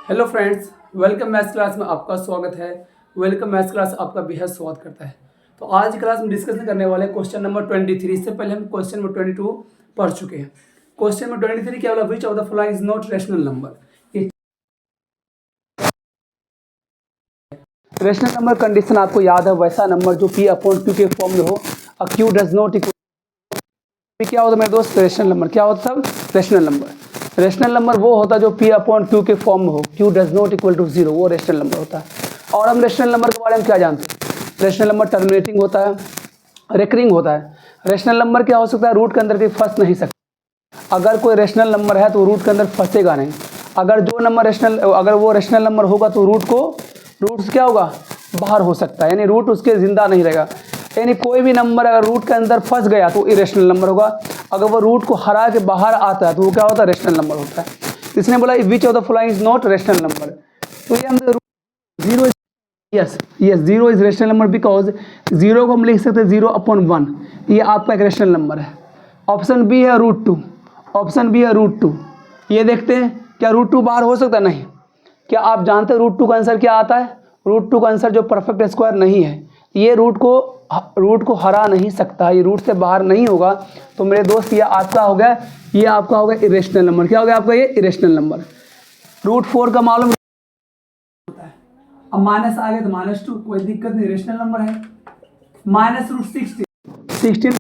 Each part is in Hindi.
Hello friends, welcome maths class में आपका स्वागत है। वेलकम मैथ्स क्लास आपका बेहद स्वागत करता है। तो आज की क्लास में डिस्कशन करने वाले क्वेश्चन नंबर 23। इससे पहले हम क्वेश्चन नंबर 22 पढ़ चुके हैं। क्वेश्चन नंबर 23 क्या बोला, which of the following is not rational number. Rational number condition आपको याद है, वैसा नंबर जो p अपॉन q के फॉर्म में हो। q डज नॉट इक्वल, क्या होता है मेरे दोस्त, रैशनल नंबर। क्या होता है रैशनल नंबर? रैशनल नंबर वो होता है जो p अपॉन q के फॉर्म में हो, q does not equal to 0, वो रैशनल नंबर होता है। और हम रैशनल नंबर के बारे में क्या जानते हैं? रैशनल नंबर टर्मिनेटिंग होता है, रेकरिंग होता है। रैशनल नंबर क्या हो सकता है, रूट के अंदर कहीं फंस नहीं सकता। अगर कोई रैशनल नंबर है तो रूट के अंदर फंसेगा नहीं। अगर वो रैशनल नंबर होगा तो रूट से क्या होगा, बाहर हो सकता है, यानी रूट उसके जिंदा नहीं रहेगा। यानी कोई भी नंबर अगर रूट के अंदर फंस गया तो इरेशनल नंबर होगा। अगर वो रूट को हरा के बाहर आता है तो वो क्या होता है, रैशनल नंबर होता है। इसने बोला which of the following is not rational number. तो ये हम zero, yes zero is rational number because zero को हम लिख सकते हैं 0/1। ये आपका एक रैशनल नंबर है। ऑप्शन बी है √2, ऑप्शन बी है √2। ये देखते हैं क्या √2 बाहर हो सकता है? नहीं। क्या आप जानते हैं √2 का आंसर क्या आता है? √2 का आंसर जो परफेक्ट स्क्वायर नहीं है, ये रूट को हरा नहीं सकता, ये रूट से बाहर नहीं होगा। तो मेरे दोस्त ये आपका हो गया, ये आपका हो गया इरेशनल नंबर। क्या हो गया आपका? ये इरेशनल नंबर। √4 का मालूम होता है। अब माइनस आ गया तो -2, कोई दिक्कत नहीं, रेशनल नंबर है। -√16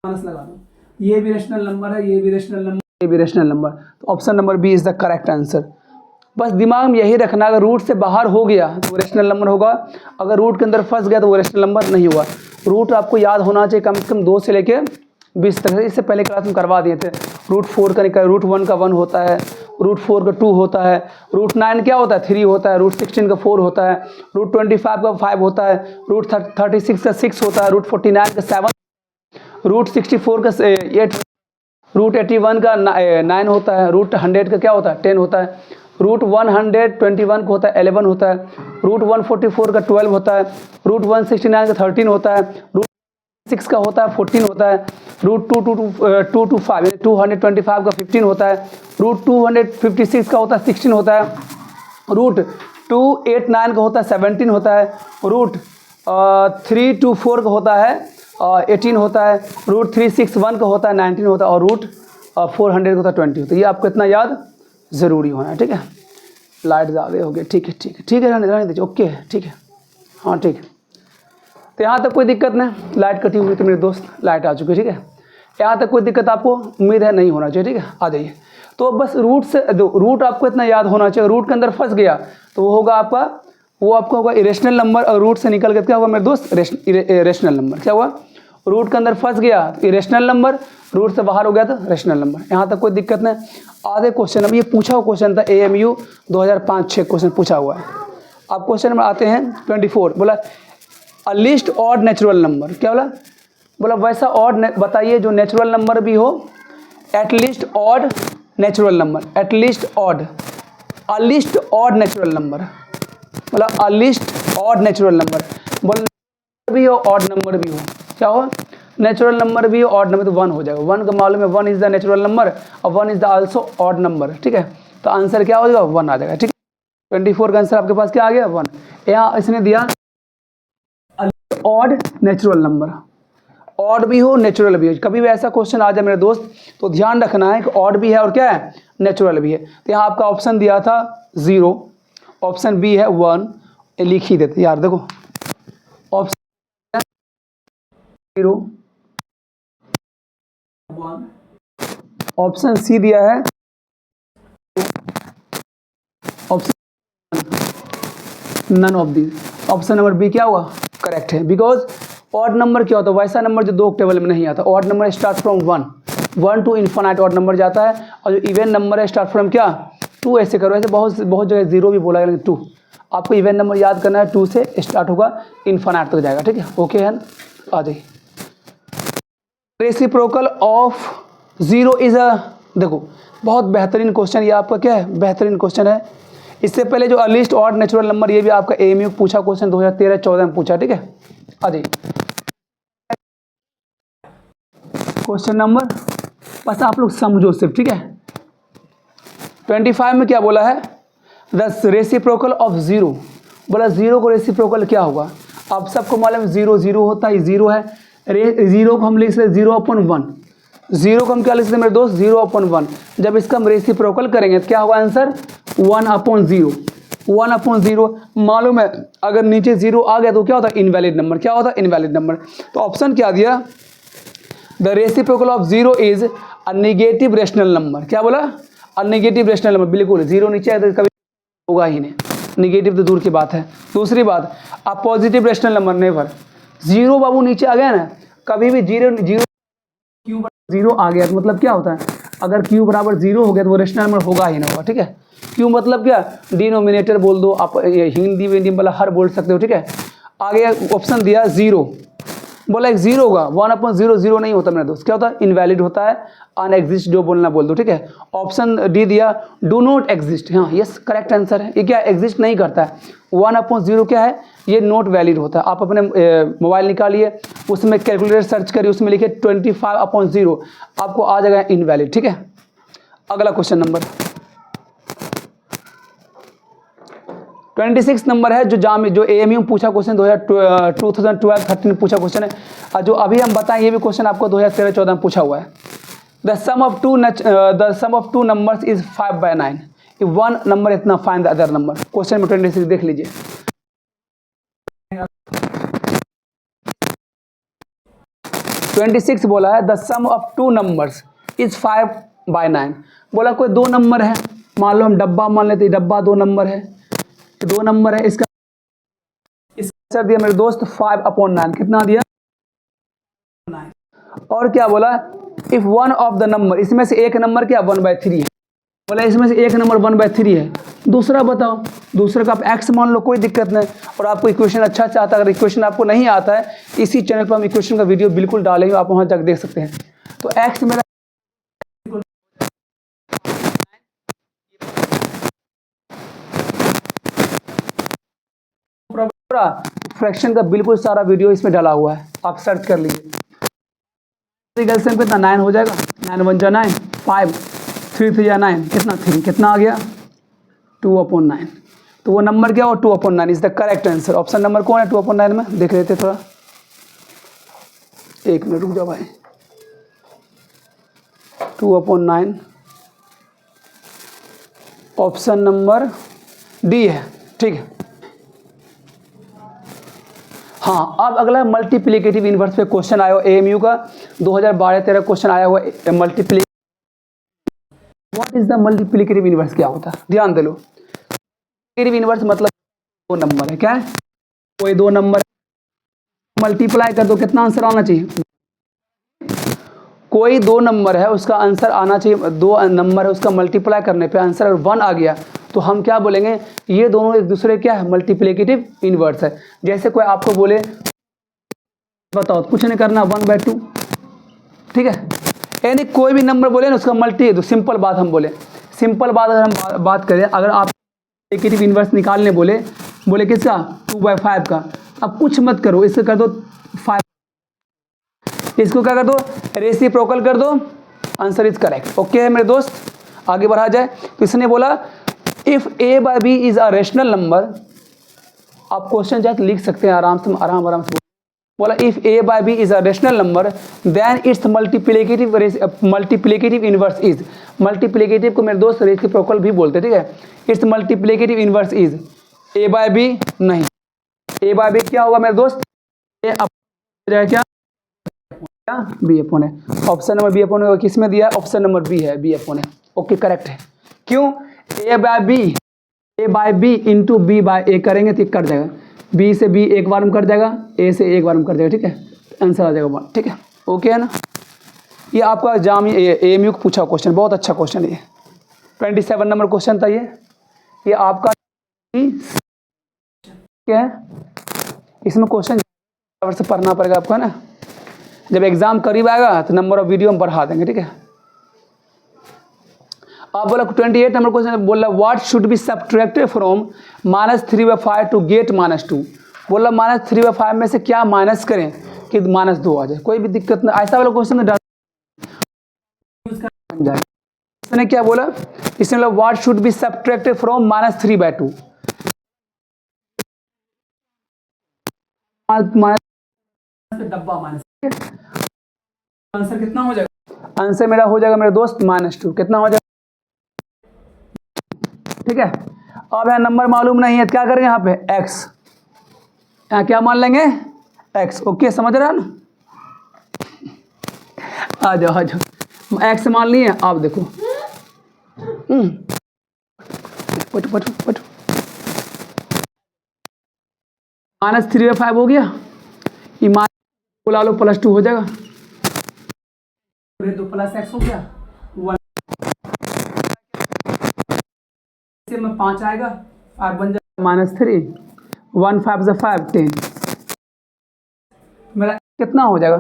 माइनस लगा दो, ये भी रेशनल नंबर है, ये भी रेशनल नंबर, ये भी रेशनल नंबर। तो option number B is the correct answer. बस दिमाग में यही रखना, अगर रूट से बाहर हो गया तो वो रैशनल नंबर होगा, अगर रूट के अंदर फंस गया तो वो रैशनल नंबर नहीं होगा। रूट आपको याद होना चाहिए कम से कम 2 से लेके 20 तक। इससे पहले क्लास में करवा दिए थे। √4 का निकल, √1 का 1 होता है, √4 का 2 होता है, √9 क्या होता है, 3 होता है, √16 का 4 होता है, √25 का 5 होता है, √36 का 6 होता है, √49 का 7, √64 का 8, √81 का 9 होता है, √100 का क्या होता है, 10 होता है, √121 का होता है 11 होता है, √144 का 12 होता है, √169 का 13 होता है, √6 का होता है 14 होता है, √225 यानी 225 का 15 होता है, √256 का होता है 16 होता है, √289 का होता है 17 होता है, √324 का होता है 18 होता है, √361 का होता है 19 होता है, और √400 का होता है 20 होता है। ये आपको इतना याद ज़रूरी होना है, ठीक है। लाइट ज़्यादा हो गई, ठीक है ठीक है ठीक है, रहने दीजिए, ओके है, ठीक है, हाँ ठीक है। तो यहाँ तक कोई दिक्कत नहीं, लाइट कटी हुई तो मेरे दोस्त लाइट आ चुकी है, ठीक है। यहाँ तक कोई दिक्कत आपको उम्मीद है नहीं होना चाहिए, ठीक है। आ जाइए। तो बस रूट आपको इतना याद होना चाहिए, रूट के अंदर फंस गया तो वो होगा आपका, होगा इरेशनल नंबर, और रूट से निकल के क्या होगा मेरे दोस्त, रेशनल नंबर। क्या हुआ, रूट के अंदर फंस गया तो इरेशनल नंबर, रूट से बाहर हो गया तो रेशनल नंबर। यहाँ तक कोई दिक्कत नहीं। आधे क्वेश्चन, अब ये पूछा हुआ क्वेश्चन था, AMU 2005-6 क्वेश्चन पूछा हुआ है। अब क्वेश्चन नंबर आते हैं 24। बोला at least odd natural number. क्या बोला वैसा ऑड बताइए जो नेचुरल नंबर भी हो, at least odd natural number, at least odd, at least odd natural number. बोला at least odd natural number, बोला भी हो ऑड नंबर भी हो। क्या हो, नेचुरल नंबर भी हो ऑड नंबर, तो 1 हो जाएगा। 1 का मालूम है 1 इज द नेचुरल नंबर और 1 is the also odd number, ठीक है। तो आंसर क्या हो जाएगा, 1 आ जाएगा, ठीक है। 24 का आंसर आपके पास क्या आ गया, 1। यहाँ इसने दिया ऑड नेचुरल नंबर, ऑड भी हो नेचुरल भी हो। कभी भी ऐसा क्वेश्चन आ जाए मेरे दोस्त तो ध्यान रखना है कि ऑड भी है और क्या है, नेचुरल भी है। तो यहाँ आपका ऑप्शन दिया था 0, ऑप्शन बी है 1, लिख ही देते यार, देखो ऑप्शन 0 1, ऑप्शन सी दिया है, option none of these. Option number B क्या हुआ, करेक्ट है। बिकॉज ऑड नंबर क्या होता है, वैसा नंबर जो 2 टेबल में नहीं आता। Odd number start from 1 to infinite odd number जाता है, और जो इवन नंबर है स्टार्ट फ्रॉम क्या, 2। ऐसे करो, ऐसे बहुत जगह 0 भी बोला गया, 2। आपको इवन नंबर याद करना है, 2 से स्टार्ट होगा, इन्फिनाइट तक जाएगा, ठीक है, ओके है। आ जाइए। रेसिप्रोकल ऑफ 0 इज अ, देखो बहुत बेहतरीन क्वेश्चन, ये आपका क्या है, बेहतरीन क्वेश्चन है। इससे पहले जो अर्लीस्ट ऑड नेचुरल नंबर, ये भी आपका AMU पूछा क्वेश्चन 2013-14 में पूछा, ठीक है। आ जाइए क्वेश्चन नंबर, बस आप लोग समझो सिर्फ, ठीक है। 25 में क्या बोला है, द रेसिप्रोकल ऑफ जीरो, बोला जीरो को रेसिप्रोकल क्या होगा? आप सबको मालूम जीरो जीरो होता है, जीरो है, जीरो को हम लिख सकते जीरो अपॉन वन, जीरो को हम क्या लिख सकते हैं मेरे दोस्त? Zero upon one. जब इसका हम रेसिप्रोकल करेंगे तो क्या होगा answer? One upon zero, one upon zero. मालूम है अगर नीचे जीरो आ गया तो क्या होता है? Invalid number. क्या होता है? Invalid number. तो ऑप्शन क्या दिया? The reciprocal of zero is a negative rational number. क्या बोला? A negative rational number. बिल्कुल, जीरो नीचे आए तो कभी होगा ही नहीं, नेगेटिव तो दूर की बात है। दूसरी बात, a positive rational number never. Zero बाबू नीचे आ गया ना, कभी भी जीरो जीरो क्यू जीरो आ गया तो मतलब क्या होता है? अगर क्यू बराबर जीरो हो गया तो वो रेशनल नंबर होगा ही ना होगा। ठीक है, क्यू मतलब क्या? डिनोमिनेटर बोल दो आप, हिंदी विंदी वाला हर बोल सकते हो। ठीक है, आगे ऑप्शन दिया जीरो, बोला एक जीरो होगा, वन अपॉन जीरो जीरो नहीं होता मेरे दोस्त। क्या होता है? इनवैलिड होता है, अनएग्जिस्ट जो बोलना बोल दो। ठीक है, ऑप्शन डी दिया डू नॉट एग्जिस्ट। हाँ यस, करेक्ट आंसर है। ये क्या एग्जिस्ट नहीं करता है, वन अपॉन जीरो क्या है? ये नॉट वैलिड होता है। आप अपने मोबाइल निकालिए, उसमें कैलकुलेटर सर्च करिए, उसमें लिखिए 25 अपॉन जीरो, आपको आ जाएगा इनवैलिड। ठीक है, अगला क्वेश्चन नंबर 26 नंबर है, जो एएमयू पूछा क्वेश्चन 2012-13 पूछा क्वेश्चन है, और जो अभी हम बताएं ये भी क्वेश्चन आपको 2013-14 में पूछा हुआ है। The sum of two numbers is 5/9, if one number इतना find the other number. Question में 26 देख लीजिए। ट्वेंटी बोला है the sum of two numbers is 5/9। बोला कोई दो नंबर है, मान लो हम डब्बा मान लेते, डब्बा दो नंबर है, दो नंबर है, इसका आंसर दिया मेरे दोस्त 5/9। कितना दिया? 9। और क्या बोला? If one of the number, इसमें से एक नंबर क्या 1/3 है। बोला इसमें से एक नंबर 1/3 है। दूसरा बताओ, दूसरे का आप एक्स मान लो, कोई दिक्कत नहीं। और आपको इक्वेशन अच्छा से आता है, अगर इक्वेशन आपको नहीं आता है, इसी चैनल पर हम इक्वेशन का वीडियो बिल्कुल डालेंगे, आप वहां जाकर देख सकते हैं। तो एक्स मेरा फ्रैक्शन का बिल्कुल सारा वीडियो इसमें डाला हुआ है, आप सर्च कर लीजिए। कैल्शियम कितना 9 हो जाएगा, 9 1 जा 9, 5 3 3 जा 9, कितना 3, कितना आ गया 2/9। तो वो नंबर क्या हो? 2/9 is the correct answer. Option number कौन है 2/9 में? देख रहे थे थोड़ा, एक मिनट रुक जाओ भाई। 2/9 ऑप्शन नंबर डी है। ठीक है, हाँ अब अगला मल्टीप्लिकेटिव इनवर्स पे क्वेश्चन आया हुआ एएमयू का 2012-13 क्वेश्चन आया हुआ multiplicative. What is the multiplicative inverse? क्या होता है? ध्यान दे लो। मल्टीप्लिकेटिव इनवर्स मतलब दो नंबर है, क्या है? कोई दो नंबर मल्टीप्लाई कर दो, कितना आंसर आना चाहिए? कोई दो नंबर है उसका आंसर आना चाहिए, दो नंबर है उसका मल्टीप्लाई करने पे आंसर अगर 1 आ गया तो हम क्या बोलेंगे? ये दोनों एक दूसरे क्या है? मल्टीप्लिकेटिव इनवर्स है। जैसे कोई आपको बोले बताओ, कुछ नहीं करना 1/2, ठीक है, यानी कोई भी नंबर बोले ना उसका मल्टी है, तो सिंपल बात हम बोले, सिंपल बात अगर हम बात करें, अगर आप मल्टीप्लिकेटिव इनवर्स निकालने बोले किसका? 2/5 का। अब कुछ मत करो, इसको कर दो 5, इसको क्या कर दो? रेसिप्रोकल कर दो, आंसर इज करेक्ट। ओके है मेरे दोस्त, आगे बढ़ा जाए। तो इसने बोला if a by b is a rational number, आप क्वेश्चन चाहे तो लिख सकते हैं आराम से, आराम से। बोला if a by b is a rational number then its multiplicative inverse is. Multiplicative को मेरे दोस्त रेसिप्रोकल भी बोलते हैं, ठीक है। Its multiplicative inverse is a by b नहीं, a by b क्या होगा मेरे दोस्त? क्या बी अपॉन है। ऑप्शन नंबर बी अपॉन है किस में दिया है? ऑप्शन नंबर बी है, बी अपॉन है। ओके करेक्ट है। क्यों? A by B into B by A करेंगे तो कट जाएगा, बी से बी एक बार में कट जाएगा, ए से एक बार में कट जाएगा, ठीक है, आंसर आ जाएगा 1, ठीक है। ओके है ना, ये आपका जाम एएमयू को पूछा क्वेश्चन, बहुत अच्छा क्वेश्चन है ये। 27 नंबर क्वेश्चन था ये आपका क्या है, इसमें क्वेश्चन से पढ़ना पड़ेगा आपको, है ना। जब एग्जाम करीब आएगा तो नंबर ऑफ वीडियो हम बढ़ा देंगे, ठीक है। आप बोला 28 नंबर क्वेश्चन बोला what should be subtracted from -3/5 to get -2। बोला -3/5 में से क्या माइनस करें कि -2 आ जाए। कोई भी दिक्कत नहीं, ऐसा वाला क्वेश्चन इसने क्या बोला, इसने बोला what should be subtracted from -3/2। डब्बा माइनस, आंसर कितना हो जाएगा, आंसर मेरा हो जाएगा मेरे दोस्त -2। कितना हो जाएगा, ठीक है। अब यहाँ नंबर मालूम नहीं है, क्या करेंगे यहाँ पे x, यहाँ क्या मान लेंगे x। ओके, समझ रहे हो ना, आ जाओ आ जाओ, x मान लिए। आप देखो पटो पटो पटो, -3/5 हो गया, ये बुला लो, +2 हो जाएगा, तो +x हो गया 1 में 5 आएगा और बन जाएगा -3, 1 5 से 5 10, मेरा कितना हो जाएगा,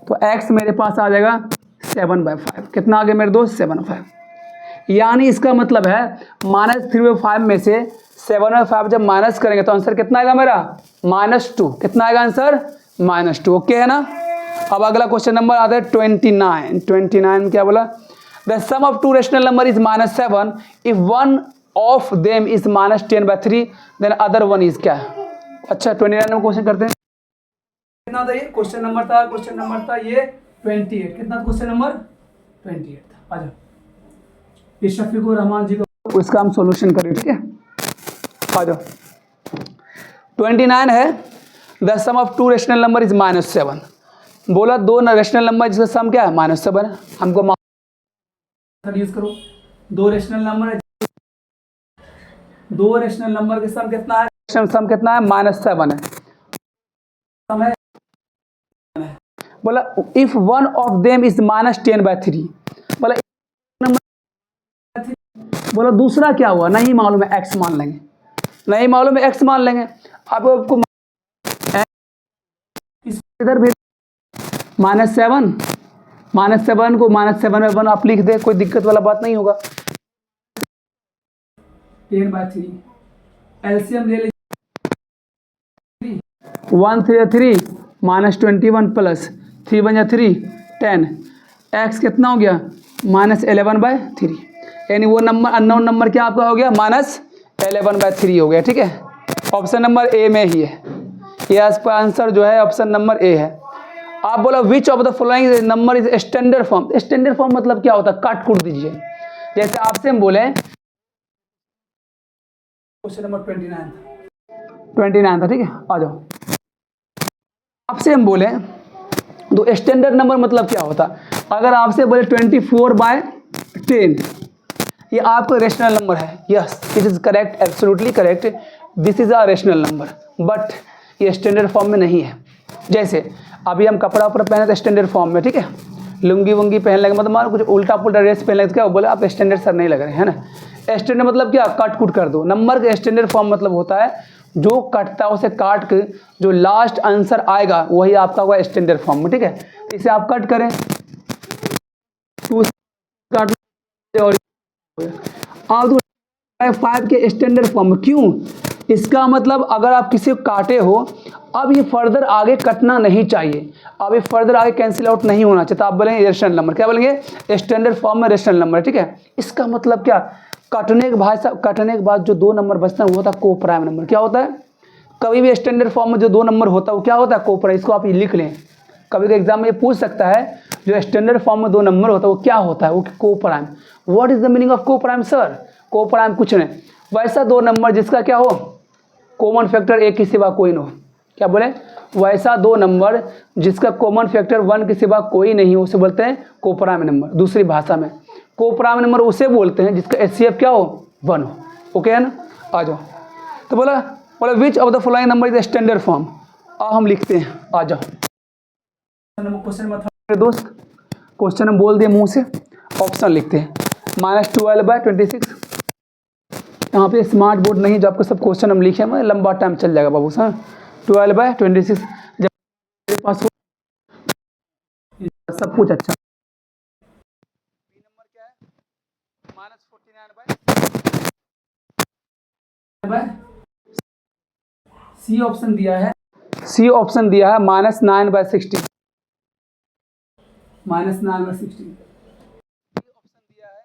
तो x मेरे पास आ जाएगा 7/5। कितना आ गया मेरे दोस्त 7/5। यानी इसका मतलब है -3/5 में से 7/5 जब माइनस करेंगे तो आंसर कितना आएगा मेरा -2। कितना आएगा आंसर -2। ओके है ना। अब अगला क्वेश्चन नंबर आता है 29 में क्या बोला, the sum of two rational number is -7 if one of them is -10/3 then other one is क्या। अच्छा 29 में क्वेश्चन करते हैं, कितना था ये क्वेश्चन नंबर था ये 28। कितना क्वेश्चन नंबर 28 था। आ जाओ, इस शफीक रहमान जी को इसका हम सॉल्यूशन करें, ठीक है। आ जाओ 29 है, the sum of two rational number is -7। बोला दो रेशनल नंबर जिसका सम क्या है -7 है। हमको यूज करो, दो रेशनल नंबर के सम कितना है, सम कितना है -7 है। सम है, बोला if one of them is -10/3। बोला बोला दूसरा क्या हुआ, नहीं मालूम है, x मान लेंगे, नहीं मालूम है x मान लेंगे। अब आपको इधर भेज -7 को -7/1 आप लिख दे, कोई दिक्कत वाला बात नहीं होगा। 10/3 एलसीएम ले लीजिए, 1 3 3 -21 प्लस 3 बन जा 3 10, x कितना हो गया -11/3। यानी वो नंबर अननोन नंबर क्या आपका हो गया -11/3 हो गया, ठीक है। ऑप्शन नंबर ए में ही है ये, इसका आंसर जो है ऑप्शन नंबर ए है। आप बोला which of the following number is standard form. Standard form मतलब क्या होता है, काट कूट दीजिए। जैसे आपसे हम बोले क्वेश्चन नंबर 29 था, ठीक है। आ जाओ, आपसे हम बोले तो स्टैंडर्ड नंबर मतलब क्या होता है। अगर आपसे बोले 24/10, ये आपका रेशनल नंबर है, yes it is correct, absolutely correct, this is a rational number, but ये स्टैंडर्ड फॉर्म में नहीं है। जैसे अभी हम कपड़ा ऊपर पहने तो स्टैंडर्ड फॉर्म में, ठीक है, लुंगी वुंगी पहन लगे, मतलब मान कुछ उल्टा पुल्टा ड्रेस पहन लगे, क्या बोले आप स्टैंडर्ड सर नहीं लग रहे हैं ना। स्टैंडर्ड मतलब क्या, काट कूट कर दो। नंबर का स्टैंडर्ड फॉर्म मतलब होता है जो कटता है उसे काट के जो लास्ट आंसर आएगा वही आपका हुआ स्टैंडर्ड फॉर्म में, ठीक है। इसे आप कट करें 2 काट और आप 5 के स्टैंडर्ड फॉर्म। क्यों, इसका मतलब अगर आप किसी को काटे हो, अब ये फर्दर आगे कटना नहीं चाहिए, अब ये फर्दर आगे कैंसिल आउट नहीं होना चाहिए, तो आप बोलेंगे रेशनल नंबर। क्या बोलेंगे, स्टैंडर्ड फॉर्म में रेशनल नंबर, ठीक है। इसका मतलब क्या, कटने के बाद जो 2 नंबर बचता है वो होता है को प्राइम नंबर। क्या होता है, कभी भी स्टैंडर्ड फॉर्म में जो 2 नंबर होता है वो क्या होता है, को प्राइम। इसको आप ये लिख लें, कभी भी एग्जाम में ये पूछ सकता है जो स्टैंडर्ड फॉर्म में 2 नंबर होता है वो क्या होता है, वो को prime. What is the meaning of को प्राइम सर, को प्राइम कुछ नहीं, वैसा 2 नंबर जिसका क्या हो कॉमन फैक्टर 1 के सिवा कोई न हो। क्या बोले, वैसा 2 नंबर जिसका कॉमन फैक्टर 1 के सिवा कोई नहीं हो, उसे बोलते हैं को प्राइम नंबर। दूसरी भाषा में को प्राइम नंबर उसे बोलते हैं जिसका HCF क्या हो 1 हो। ओके है ना। आ जाओ, तो बोला which of the following number is standard form. हम लिखते हैं, आ जाओ क्वेश्चन में था दोस्त, क्वेश्चन हम बोल दिए मुंह से, ऑप्शन लिखते हैं -12/26। यहाँ पे स्मार्ट बोर्ड नहीं, जो आपको सब क्वेश्चन हम लिखे हैं लंबा टाइम चल जाएगा बाबू साहब। 12/26 जब मेरे पास हो सब कुछ अच्छा। नंबर क्या है -49/, सी ऑप्शन दिया है, -9/16, ऑप्शन दिया है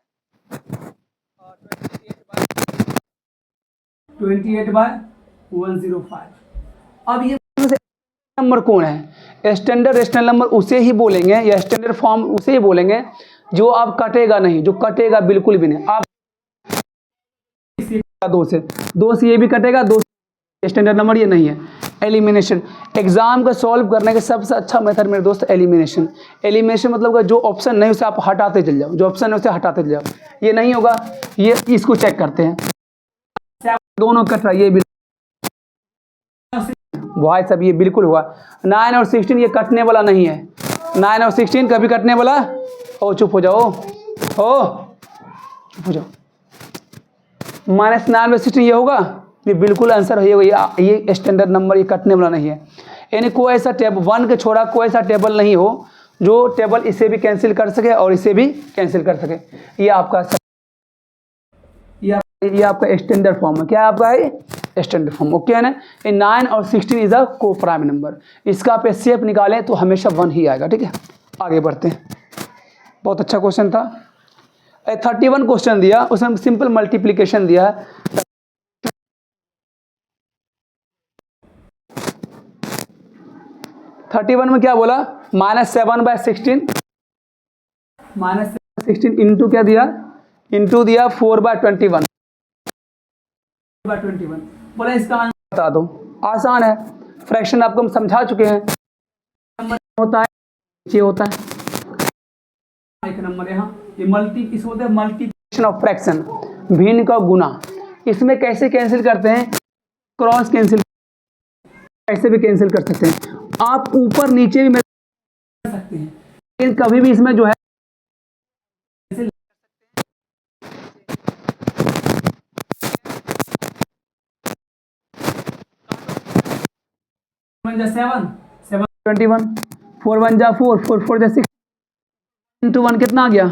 28/105। अब ये नंबर कौन है? स्टैंडर्ड रेशनल नंबर उसे ही बोलेंगे या स्टैंडर्ड फॉर्म उसे ही बोलेंगे जो आप कटेगा नहीं, जो कटेगा बिल्कुल भी नहीं। आप दो से ये भी कटेगा, दो स्टैंडर्ड नंबर ये नहीं है। एलिमिनेशन, एग्जाम को सॉल्व करने का सबसे अच्छा मेथड मेरे दोस्त एलिमिनेशन। एलिमिनेशन मतलब जो ऑप्शन नहीं उसे आप हटाते चल जाओ, जो ऑप्शन है उसे हटाते चल जाओ। ये नहीं होगा, ये इसको चेक करते हैं, दोनों कट रहा है, ये भाई सब ये बिल्कुल हुआ। 9 और 16 ये कटने वाला नहीं है, 9 और 16 कभी कटने वाला हो। चुप हो जाओ, हो चुप हो जाओ। -9 और 16 ये होगा, ये बिल्कुल आंसर है, ये स्टैंडर्ड नंबर, ये कटने वाला नहीं है। यानी कोई ऐसा टेबल 1 के छोड़ा कोई ऐसा टेबल नहीं हो जो टेबल इसे भी कैंसिल कर सके और इसे भी कैंसिल कर सके। ये आपका स्टैंडर्ड फॉर्म है। क्या आपका है? Standard form. ओके है ना? 9 और 16 इज अ को प्राइम नंबर। इसका आप शेप निकालें तो हमेशा 1 ही आएगा। ठीक है, आगे बढ़ते हैं। बहुत अच्छा क्वेश्चन था। 31 क्वेश्चन दिया, उसमें सिंपल मल्टीप्लीकेशन दिया है। 31 में क्या बोला? -7/16, -16 इंटू क्या दिया? इंटू दिया 4/21। बोला इसका आंसर बता दो। आसान है, फ्रैक्शन आपको हम समझा चुके हैं। नंबर होता है नीचे होता है एक नंबर, यहाँ ये इस होता है मल्टीप्लिकेशन ऑफ फ्रैक्शन, भिन्न का गुना। इसमें कैसे कैंसिल करते हैं? क्रॉस कैंसिल, ऐसे भी कैंसिल कर सकते हैं आप, ऊपर नीचे भी कर सकते हैं, लेकिन कभी भी इसमें जो है -7 21, 4 1 जा 4, 4 4 जा 6, इंटू 1 कितना आ गया?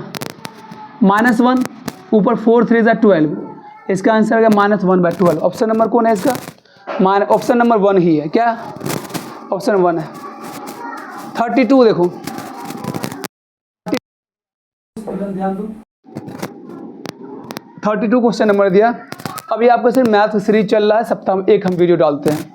-1, ऊपर 4 3 जा 12। इसका आंसर आ गया -1/12। ऑप्शन नंबर कौन है इसका? ऑप्शन नंबर 1 ही है। क्या? ऑप्शन 1 है। 32 देखो, ध्यान दो, 32 क्वेश्चन नंबर दिया। अभी आपको सिर्फ मैथ सीरीज चल रहा है, सप्ताह में एक हम वीडियो डालते हैं।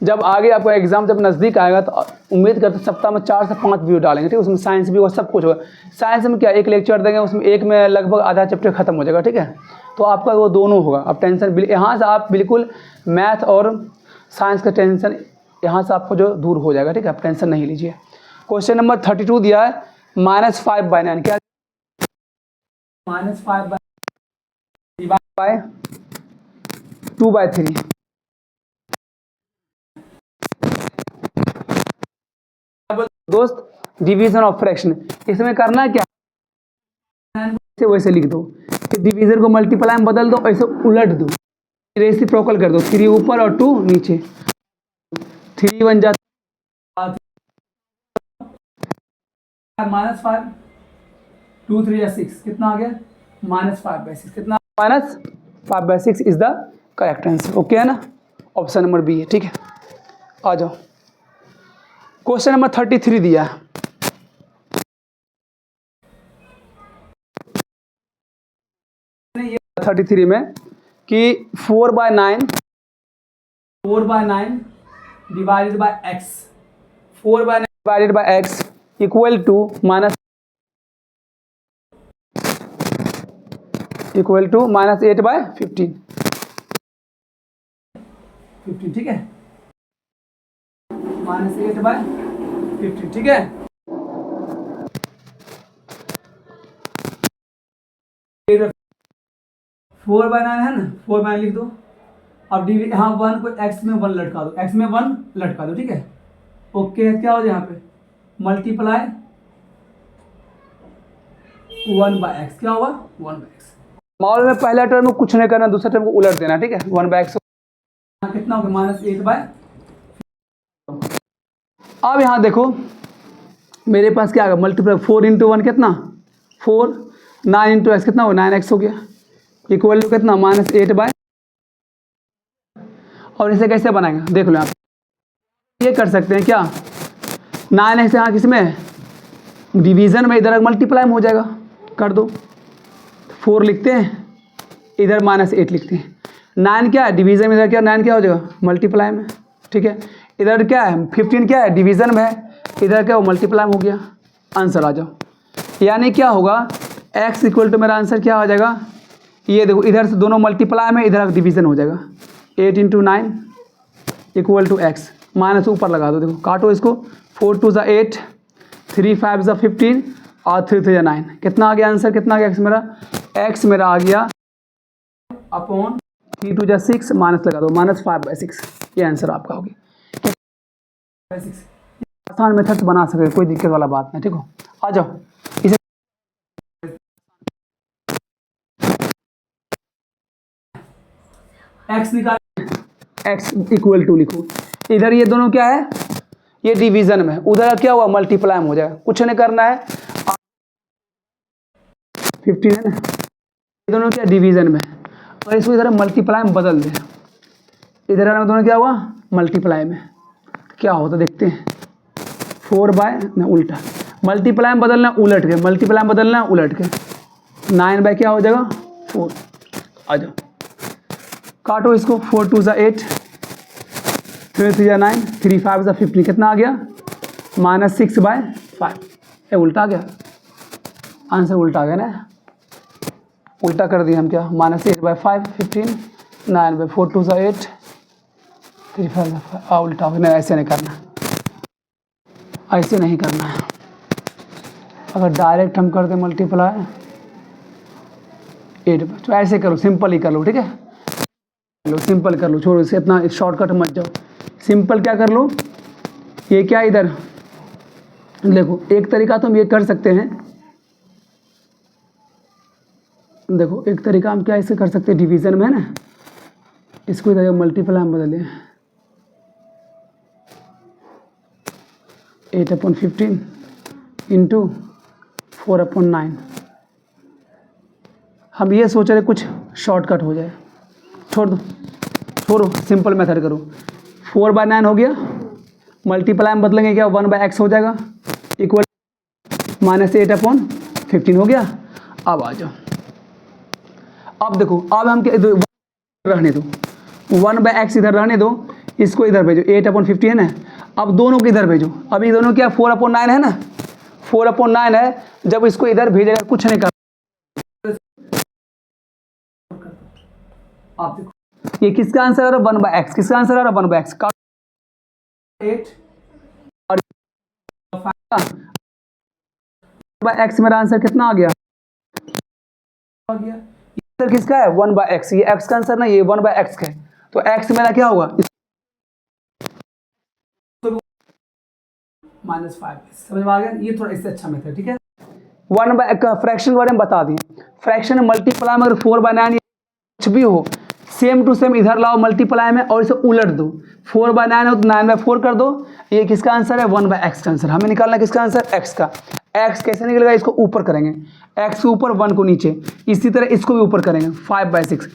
जब आगे आपका एग्जाम जब नज़दीक आएगा तो उम्मीद करते हैं सप्ताह में 4 से 5 वीडियो डालेंगे। ठीक है, उसमें साइंस भी होगा, सब कुछ होगा। साइंस में क्या, एक लेक्चर देंगे, उसमें एक में लगभग आधा चैप्टर खत्म हो जाएगा। ठीक है, तो आपका वो दोनों होगा। अब टेंशन यहाँ से आप बिल्कुल मैथ और साइंस का टेंशन यहाँ से आपको जो दूर हो जाएगा। ठीक है, आप टेंशन नहीं लीजिए। क्वेश्चन नंबर 32 दिया है -5/9। क्या? -5 बाय 2/3। दोस्त डिवीजन ऑफ फ्रैक्शन, इसमें करना क्या, वैसे लिख दो, डिवीजन को मल्टीप्लाई में बदल दो, ऐसे उलट दो, रेसिप्रोकल कर दो, 3 ऊपर और 2 नीचे, 3 बन जाता -5, 2 3 6, कितना आ गया? -5/6। कितना? -5/6 is the correct answer. Okay है ना? ऑप्शन नंबर बी है। ठीक है, आ जाओ। क्वेश्चन नंबर 33 दिया है। ये 33 में कि 4/9 divided by x, 4/9 divided by x equal to -8/15। ठीक है, -8/15। ठीक है, 4/9 है ना, 4/9 लिख दो। अब यहाँ 1 को x में 1 लटका दो, x में 1 लटका दो। ठीक है, ओके, क्या हो जाए यहाँ पे मल्टीप्लाई 1/x, क्या होगा? 1/x। मॉल में पहला टर्म में कुछ नहीं करना, दूसरा टर्म को उलट देना। ठीक है, 1/x कितना होगा? -8/। अब यहाँ देखो मेरे पास क्या आ गया? मल्टीप्लाई 4 × 1 कितना? 4, 9 × x कितना हो? 9x हो गया, इक्वल टू कितना? -8/। और इसे कैसे बनाएंगे देख लो आप, ये कर सकते हैं क्या? 9x यहाँ किसमें? डिवीज़न में, इधर मल्टीप्लाई में हो जाएगा, कर दो। 4 लिखते हैं, इधर -8 लिखते हैं। 9 क्या है डिवीजन में, इधर क्या 9 क्या हो जाएगा मल्टीप्लाई में, ठीक है। इधर क्या है 15 क्या है डिवीजन में है, इधर क्या वो मल्टीप्लाई में हो गया, आंसर आ जाओ। यानी क्या होगा x इक्वल टू मेरा आंसर क्या हो जाएगा, ये देखो इधर से दोनों मल्टीप्लाई में, इधर डिवीजन हो जाएगा 8 × 9 इक्वल टू x, माइनस ऊपर लगा दो, देखो काटो इसको, 4 × 2 = 8, 3 × 5 = 15 और 3 × 3 = 9। कितना आ गया आंसर, कितना आ गया x मेरा आ गया अपॉन 3 × 2 = 6, माइनस लगा दो, -5/6, ये आंसर आपका होगी। आसान मेथड से बना सकते, कोई दिक्कत वाला बात नहीं, ठीक हो। आ जाओ इसे x निकाल, x इक्वल टू लिखो, इधर ये दोनों क्या है ये डिवीजन में, उधर क्या हुआ मल्टीप्लाई में हो जाएगा, कुछ नहीं करना है 15 है ना, ये दोनों क्या डिवीजन में, और इसको इधर मल्टीप्लाई में बदल दें, इधर दोनों क्या हुआ मल्टीप्लाई में, क्या होता देखते हैं 4/, उल्टा मल्टीप्लाई में बदलना उलट के, मल्टीप्लाई में बदलना उलट के, 9/, क्या हो जाएगा 4। आ जाओ काटो इसको, 4 × 2 = 8, 3 × 3 = 9, 3 × 5 = 15, कितना आ गया -6/5, ये उल्टा आ गया आंसर, उल्टा आ गया ना, उल्टा कर दिया हम क्या, -8/5 15, 9/4 2 = 8, 3 5 उल्टा हो गया, नहीं ऐसे नहीं करना, ऐसे नहीं करना है। अगर डायरेक्ट हम कर दें मल्टीप्लाई 8, तो ऐसे करो, सिंपल ही कर लो, ठीक है, लो सिंपल कर लो, छोड़ो इसे, इतना शॉर्टकट मत जाओ, सिंपल क्या कर लो, ये क्या इधर देखो, एक तरीका तो हम ये कर सकते हैं, देखो एक तरीका हम क्या ऐसे कर सकते हैं डिवीजन में है ना, इसको इधर मल्टीप्लाई में बदलें 8/15 × 4/9, हम ये सोच रहे कुछ शॉर्टकट हो जाए, छोड़ो सिंपल मेथड करो, 4/9 हो गया, मल्टीप्लाई में बदलेंगे क्या 1/x हो जाएगा, इक्वल -8/15 हो गया। अब आ जाओ, अब देखो, अब हम क्या रहने दो, 1/x इधर रहने दो, इसको इधर भेजो, 8/15 है ना, अब दोनों को इधर भेजो, अभी दोनों क्या 4/9 है ना, 4/9 है, जब इसको इधर भेजेगा कुछ नहीं कर, आप देखो ये किसका आंसर आ रहा है 1/x, किसका आंसर आ रहा है 1/x, 8 और 1/x मेरा आंसर कितना आ गया, आंसर किसका है 1/x, ये x का आंसर ना, ये 1/x का है, तो x मेरा क्या होगा -5, समझ में आ गया, ये थोड़ा इससे अच्छा मेथड, ठीक है। 1/x फ्रैक्शन के बारे में बता दिए, फ्रैक्शन मल्टीप्लाई में अगर 4/9 कुछ भी हो, सेम टू सेम इधर लाओ मल्टीप्लाई में और इसे उलट दो, 4/9 हो तो 9/4 कर दो, ये किसका आंसर है 1/x का आंसर, हमें निकालना किसका आंसर x का, x कैसे निकलेगा, इसको ऊपर करेंगे, x के ऊपर 1 को नीचे, इसी तरह इसको भी ऊपर करेंगे 5/6,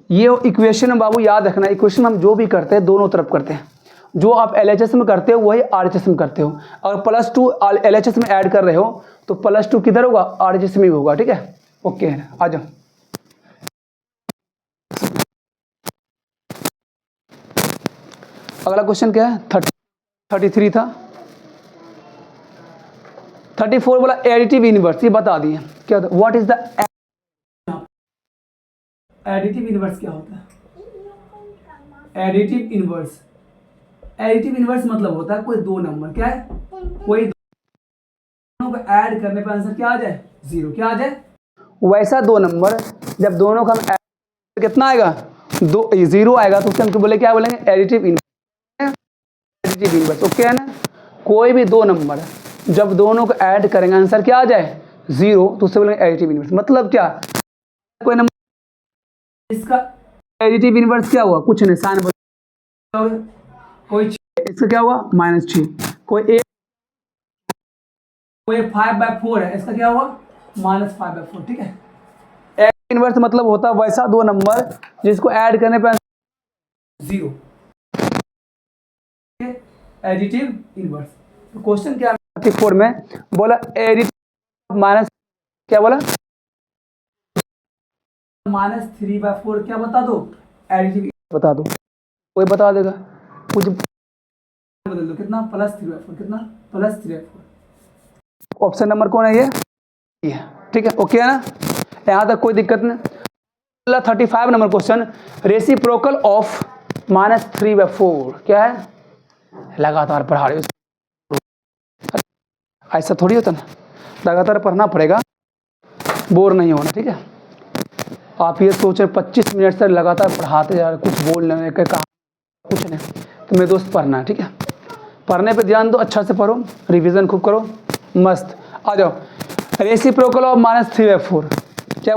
ये इक्वेशन है बाबू, याद रखना इक्वेशन हम जो भी करते हैं दोनों तरफ करते हैं, जो आप LHS में करते हो वही RHS में करते हो, अगर +2 LHS में ऐड कर रहे हो तो +2 किधर होगा RHS में भी होगा, ठीक है, ओके आ जाओ। अगला क्वेश्चन क्या है 33 था, 34 बोला एडिटिव इनवर्स, ये बता दिए क्या होता है, what is the additive inverse, क्या होता है एडिटिव इनवर्स, एडिटिव इनवर्स मतलब होता है कोई दो नंबर, क्या है कोई दोनों को ऐड करने पर आंसर क्या आ जाए 0, क्या आ जाए, वैसा दो नंबर जब दोनों का हम ऐड कितना आएगा 0 आएगा, तो उससे हम बोले क्या बोलेंगे additive inverse, additive inverse, okay है ना, कोई भी दो नंबर जब दोनों को ऐड करेंगे आंसर क्या आ जाए 0, तो उससे बोलेंगे एडिटिव इनवर्स, मतलब क्या कोई नंबर इसका एडिटिव इनवर्स क्या हुआ, कुछ नहीं साइन कोई इसका क्या हुआ -6, कोई 5/4 है, इसका क्या हुआ -5/4, ठीक है। एडिटिव इनवर्स मतलब होता है वैसा दो नंबर जिसको ऐड करने पर 0, एडिटिव इनवर्स। तो क्वेश्चन क्या है 34 में बोला एडिटिव माइनस क्या बोला -3/4, क्या बता दो एडिटिव बता दो, कोई बता देगा, कुछ बदल दो, कितना +3/4, कितना +3/4। ऑप्शन नंबर कौन है ये, ठीक है, ओके है ना, यहाँ तक कोई दिक्कत नहीं। 35 नंबर क्वेश्चन, रेसिप्रोकल ऑफ -3/4 क्या है, लगातार पढ़ा रहे हो, ऐसा थोड़ी होता ना, लगातार पढ़ना पड़ेगा, बोर नहीं होना, ठीक है। आप ये सोच रहे 25 मिनट से लगातार पढ़ाते जा रहे, कुछ बोलने का कहा कुछ नहीं, तो मेरे दोस्त पढ़ना है, ठीक है, पढ़ने पे ध्यान दो, अच्छा से पढ़ो, रिवीजन खूब करो, मस्त। आ जाओ, रेसिप्रोकल ऑफ -3/4 क्या,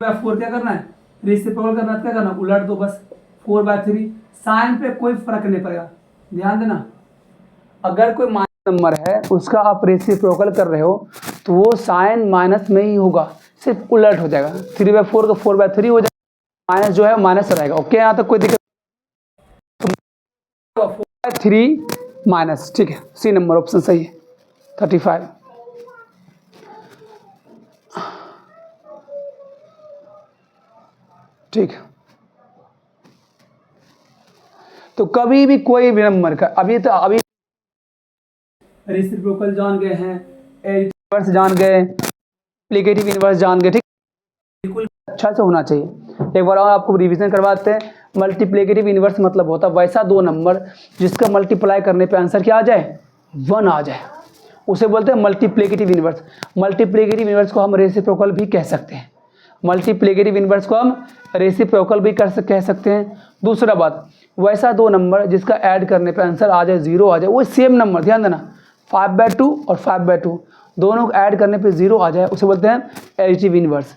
4 क्या करना है, रेसिप्रोकल करना है, क्या करना, उलट दो बस, 4/3, साइन पे कोई फर्क नहीं पड़ेगा, ध्यान देना, अगर कोई माइनस नंबर है उसका आप रेसिप्रोकल कर रहे हो तो वो साइन माइनस में ही होगा, सिर्फ उलट हो जाएगा, 3/4 का 4/3 हो जाएगा, माइनस जो है माइनस रहेगा, ओके, यहाँ तक कोई दिक्कत, 4/3 माइनस, ठीक है, सी नंबर ऑप्शन सही है, 35। ठीक, तो कभी भी कोई भी नंबर का, अभी रेसिप्रोकल जान गए हैं, इनवर्स जान गए, मल्टीप्लिकेटिव इनवर्स जान गए, ठीक, बिल्कुल अच्छा से होना चाहिए। एक बार और आपको रिवीजन करवाते हैं, मल्टीप्लिकेटिव इनवर्स मतलब होता है वैसा दो नंबर जिसका मल्टीप्लाई करने पे आंसर क्या आ जाए, 1 आ जाए, उसे बोलते हैं मल्टीप्लिकेटिव इनवर्स। मल्टीप्लिकेटिव इनवर्स को हम रेसिप्रोकल भी कह सकते हैं, मल्टीप्लिकेटिव इनवर्स को हम रेसिप्रोकल भी कह सकते हैं। दूसरा बात, वैसा दो नंबर जिसका ऐड करने पे आंसर आ जाए 0 आ जाए, वो सेम नंबर, ध्यान देना, 5/2 और 5/2 दोनों को ऐड करने पे 0 आ जाए, उसे बोलते हैं एडिटिव इनवर्स।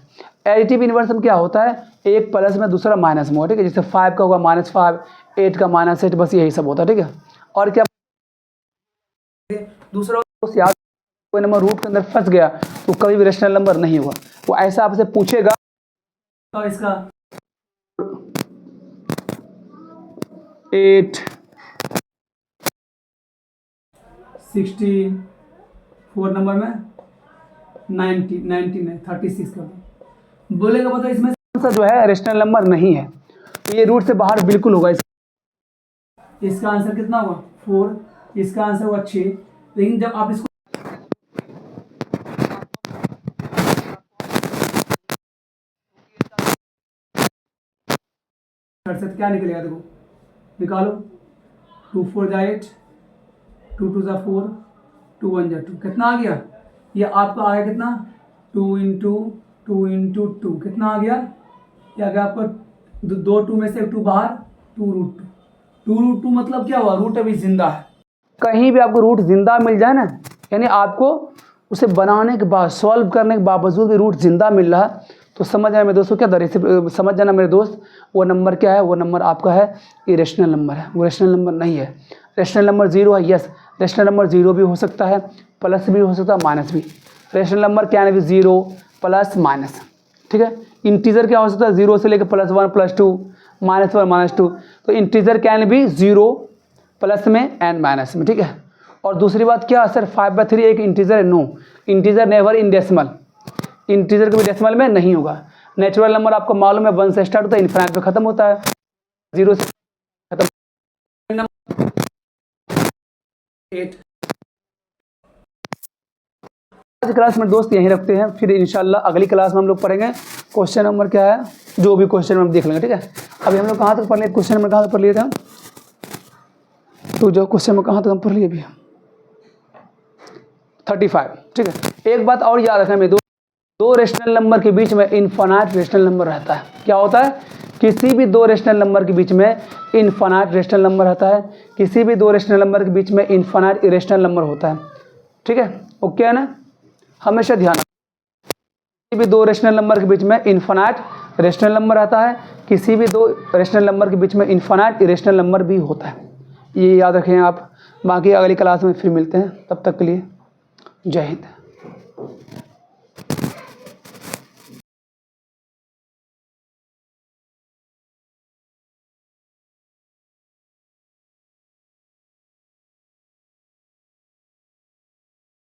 एडिटिव इनवर्स में क्या होता है, एक प्लस में दूसरा माइनस में होगा, ठीक है, जैसे 5 का होगा -5, 8 का -8, बस यही सब होता है, ठीक है। और क्या दूसरा याद, कोई नंबर रूट के अंदर फंस गया तो कभी भी रेशनल नंबर नहीं होगा, वो ऐसा आपसे पूछेगा तो इसका 8, 16, 4 नंबर में 90, 99, 36 का बोलेगा, बताओ इसमें आंसर जो है रेशनल नंबर नहीं है, तो ये रूट से बाहर बिल्कुल होगा, इसका आंसर कितना होगा 4, इसका आंसर होगा 6, लेकिन जब आप इसको क्या निकलेगा, देखो निकालो, 2 4 जा 8, 2 2 जा 4, 2 1 जा 2, कितना आ गया, ये आपका आ गया कितना, 2 × 2 कितना आ गया, ये आ गया आपका 2 2 में से 2 बाहर, 2√2 मतलब क्या हुआ, रूट अभी जिंदा है, कहीं भी आपको रूट जिंदा मिल जाए ना, यानी आपको उसे बनाने के बाद, सॉल्व करने के बावजूद भी रूट जिंदा मिल रहा है, तो समझ आए मेरे दोस्तों, क्या समझ जाना मेरे दोस्त, वो नंबर क्या है, वो नंबर आपका है इरेशनल नंबर है, वो रेशनल नंबर नहीं है। रेशनल नंबर 0 है, यस, रेशनल नंबर 0 भी हो सकता है, प्लस भी हो सकता है, माइनस भी। रेशनल नंबर क्या है, 0 प्लस माइनस, ठीक है। इंटीजर क्या हो सकता है, 0 से लेकर +1 +2 -1 -2, तो इंटीजर कैन भी 0 प्लस में एंड माइनस में, ठीक है। और दूसरी बात क्या, सर 5/3 एक इंटीजर है, no, integer never in decimal, integer कभी डेसिमल में नहीं होगा। नेचुरल नंबर आपको मालूम है 1 से स्टार्ट होता है, इनफिनिट पे खत्म होता है, 0 से खत्म। 8 आज क्लास में दोस्त यहीं रखते हैं, फिर इंशाल्लाह अगली क्लास में हम लोग पढ़ेंगे क्वेश्चन नंबर क्या है, जो भी क्वेश्चन हम देख लेंगे, ठीक है। अभी हम लोग कहाँ तक पढ़ लिए, क्वेश्चन नंबर कहाँ तक पढ़ लिए थे हम, तो जो क्वेश्चन में कहाँ तक हम पढ़ लिए अभी 35, ठीक है। एक बात और याद रखना मेरे दो रेशनल नंबर के बीच में इनफिनिट रेशनल नंबर रहता है, क्या होता है, किसी भी दो रेशनल नंबर के बीच में इनफिनिट रेशनल नंबर रहता है, किसी भी दो रेशनल नंबर के बीच में इनफिनिट इरेशनल नंबर होता है, ठीक है, ओके है ना, हमेशा ध्यान, किसी भी दो रेशनल नंबर के बीच में इनफिनिट रेशनल नंबर रहता है, किसी भी दो रेशनल नंबर के बीच में इनफिनिट इरेशनल नंबर भी होता है, ये याद रखें आप। बाकी अगली क्लास में फिर मिलते हैं, तब तक के लिए जय हिंद।